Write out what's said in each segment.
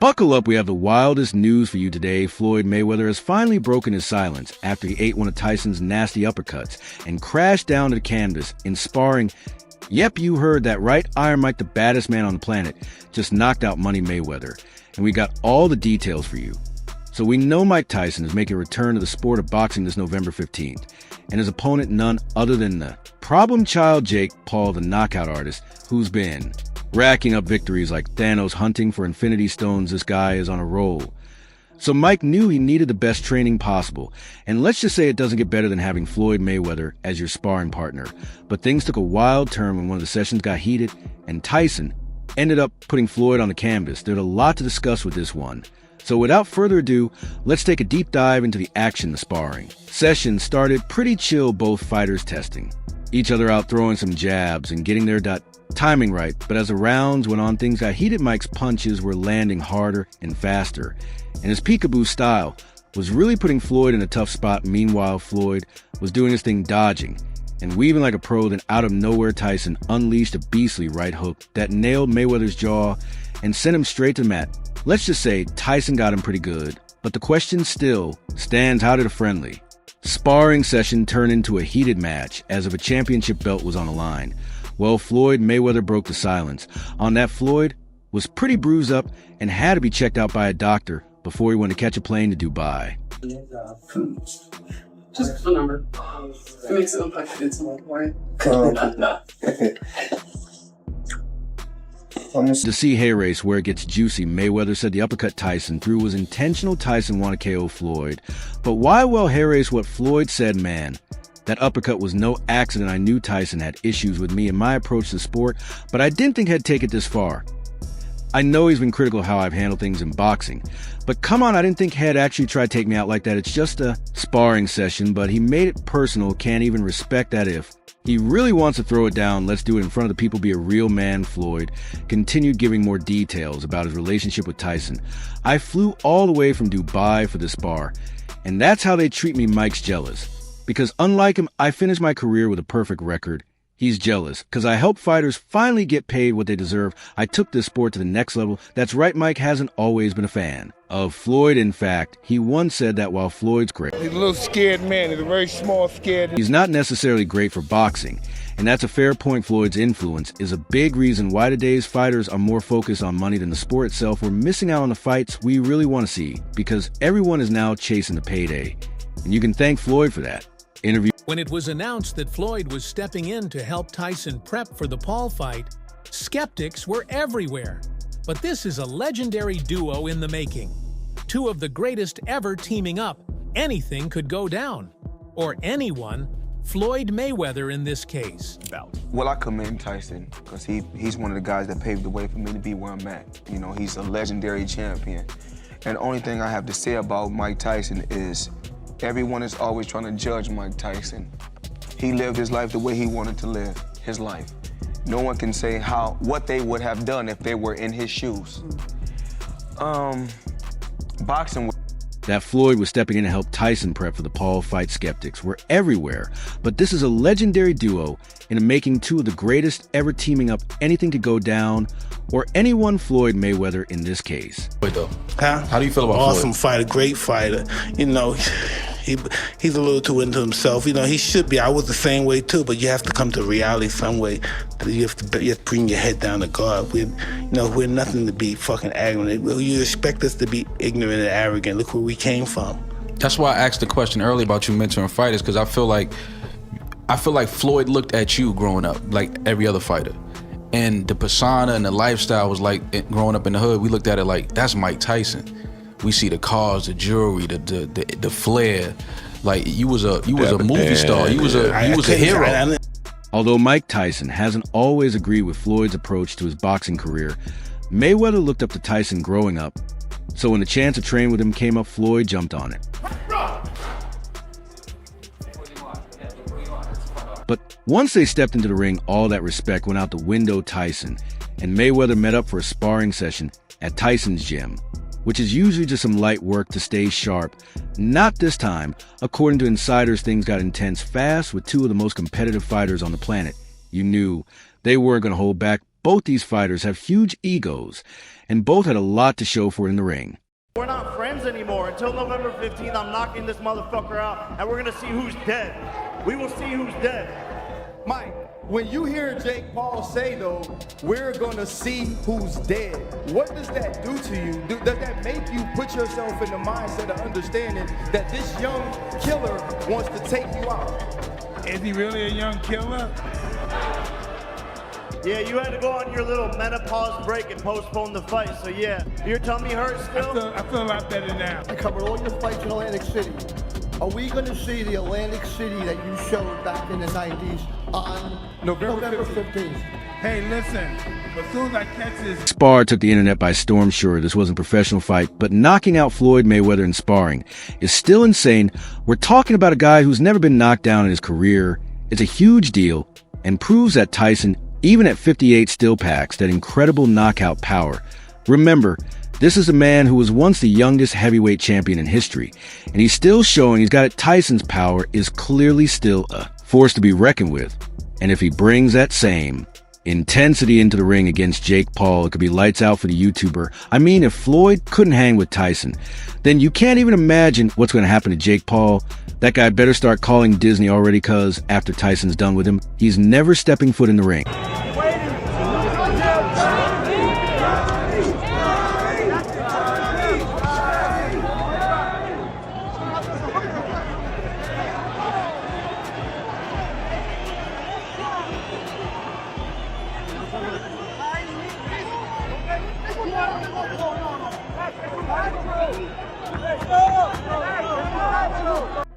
Buckle up, we have the wildest news for you today. Floyd Mayweather has finally broken his silence after he ate one of Tyson's nasty uppercuts and crashed down to the canvas in sparring. Yep, you heard that right. Iron Mike, the baddest man on the planet, just knocked out Money Mayweather. And we got all the details for you. So we know Mike Tyson is making a return to the sport of boxing this November 15th. And his opponent none other than the problem child Jake Paul, the knockout artist, who's been racking up victories like Thanos hunting for infinity stones. This guy is on a roll. So Mike knew he needed the best training possible. And let's just say it doesn't get better than having Floyd Mayweather as your sparring partner. But things took a wild turn when one of the sessions got heated, and Tyson ended up putting Floyd on the canvas. There's a lot to discuss with this one. So without further ado, let's take a deep dive into the action of sparring. Session started pretty chill, both fighters testing each other out, throwing some jabs and getting their timing right. But as the rounds went on, things got heated. Mike's punches were landing harder and faster, and his peekaboo style was really putting Floyd in a tough spot. Meanwhile, Floyd was doing his thing, dodging and weaving like a pro. Then out of nowhere, Tyson unleashed a beastly right hook that nailed Mayweather's jaw and sent him straight to the mat. Let's just say Tyson got him pretty good, but the question still stands, how did a friendly sparring session turn into a heated match as if a championship belt was on the line? Well, Floyd Mayweather broke the silence. On that, Floyd was pretty bruised up and had to be checked out by a doctor before he went to catch a plane to Dubai. Just a number. It makes it look like it's a little boring. To see hair race where it gets juicy, Mayweather said the uppercut Tyson threw was intentional. Tyson wanted to KO Floyd. But why hair race what Floyd said? Man, that uppercut was no accident. I knew Tyson had issues with me and my approach to the sport, but I didn't think he'd take it this far. I know he's been critical of how I've handled things in boxing, but come on, I didn't think he'd actually try to take me out like that. It's just a sparring session, but he made it personal. Can't even respect that. If he really wants to throw it down, let's do it in front of the people. Be a real man. Floyd continued giving more details about his relationship with Tyson. I flew all the way from Dubai for this spar, and that's how they treat me. Mike's jealous because unlike him, I finished my career with a perfect record. He's jealous because I help fighters finally get paid what they deserve. I took this sport to the next level. That's right, Mike hasn't always been a fan of Floyd. In fact, he once said that while Floyd's great, he's a little scared man. He's a very small, scared. He's not necessarily great for boxing. And that's a fair point. Floyd's influence is a big reason why today's fighters are more focused on money than the sport itself. We're missing out on the fights we really want to see because everyone is now chasing the payday. And you can thank Floyd for that. When it was announced that Floyd was stepping in to help Tyson prep for the Paul fight, skeptics were everywhere. But this is a legendary duo in the making. Two of the greatest ever teaming up. Anything could go down. Or anyone. Floyd Mayweather in this case. Well, I commend Tyson because he's one of the guys that paved the way for me to be where I'm at. You know, he's a legendary champion. And the only thing I have to say about Mike Tyson is everyone is always trying to judge Mike Tyson. He lived his life the way he wanted to live his life. No one can say what they would have done if they were in his shoes. Boxing. That Floyd was stepping in to help Tyson prep for the Paul fight. Skeptics were everywhere, but this is a legendary duo in the making. Two of the greatest ever teaming up. Anything could go down, or anyone. Floyd Mayweather in this case. Wait though, how do you feel about awesome Floyd? Fighter, great fighter. You know, he's a little too into himself. You know, he should be. I was the same way too, but you have to come to reality some way. You have to bring your head down to God. We're nothing to be fucking arrogant. You expect us to be ignorant and arrogant. Look where we came from. That's why I asked the question earlier about you mentoring fighters, because I feel like Floyd looked at you growing up like every other fighter. And the persona and the lifestyle was like, growing up in the hood, we looked at it like, that's Mike Tyson. We see the cars, the jewelry, the flair. Like you was a movie star. You was a hero. Although Mike Tyson hasn't always agreed with Floyd's approach to his boxing career, Mayweather looked up to Tyson growing up. So when the chance to train with him came up, Floyd jumped on it. But once they stepped into the ring, all that respect went out the window. Tyson and Mayweather met up for a sparring session at Tyson's gym, which is usually just some light work to stay sharp. Not this time. According to insiders, things got intense fast with two of the most competitive fighters on the planet You knew they weren't going to hold back. Both these fighters have huge egos, and both had a lot to show for it in the ring. We're not friends anymore. Until November 15th, I'm knocking this motherfucker out, and we're going to see who's dead. We will see who's dead. Mike, when you hear Jake Paul say, though, we're going to see who's dead, what does that do to you? Does that make you put yourself in the mindset of understanding that this young killer wants to take you out? Is he really a young killer? Yeah, you had to go on your little menopause break and postpone the fight, so yeah. Your tummy hurts still? I feel a lot better now. I covered all your fights in Atlantic City. Are we going to see the Atlantic City that you showed back in the 90s on November 15th? Hey, listen, as soon as I catch this... Spar took the internet by storm. Sure, this wasn't a professional fight, but knocking out Floyd Mayweather in sparring is still insane. We're talking about a guy who's never been knocked down in his career. It's a huge deal and proves that Tyson, even at 58, still packs that incredible knockout power. Remember, this is a man who was once the youngest heavyweight champion in history, and he's still showing he's got it. Tyson's power is clearly still a force to be reckoned with, and if he brings that same intensity into the ring against Jake Paul, it could be lights out for the YouTuber. I mean, if Floyd couldn't hang with Tyson, then you can't even imagine what's going to happen to Jake Paul. That guy better start calling Disney already, because after Tyson's done with him, he's never stepping foot in the ring.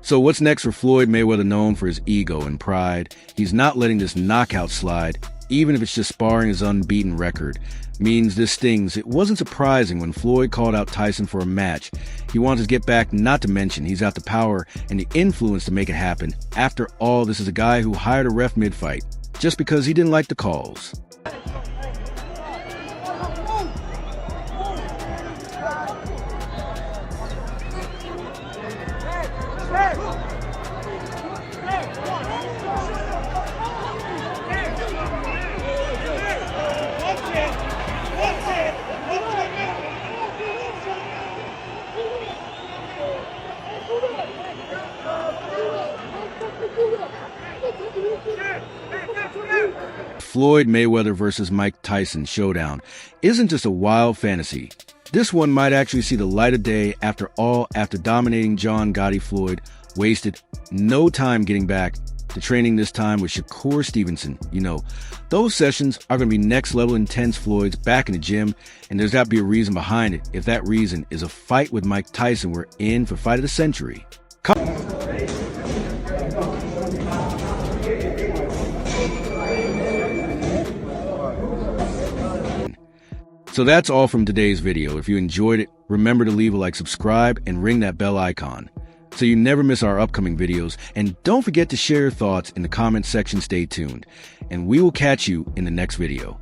So what's next for Floyd Mayweather, known for his ego and pride? He's not letting this knockout slide, even if it's just sparring his unbeaten record. Means this stings. It wasn't surprising when Floyd called out Tyson for a match. He wants to get back, not to mention he's got the power and the influence to make it happen. After all, this is a guy who hired a ref mid-fight just because he didn't like the calls. Floyd Mayweather versus Mike Tyson showdown isn't just a wild fantasy. This one might actually see the light of day. After all, after dominating John Gotti, Floyd wasted no time getting back to training, this time with Shakur Stevenson. You know, those sessions are going to be next level intense. Floyd's back in the gym, and there's got to be a reason behind it. If that reason is a fight with Mike Tyson, we're in for fight of the century. So that's all from today's video. If you enjoyed it, remember to leave a like, subscribe, and ring that bell icon so you never miss our upcoming videos. And don't forget to share your thoughts in the comment section. Stay tuned, and we will catch you in the next video.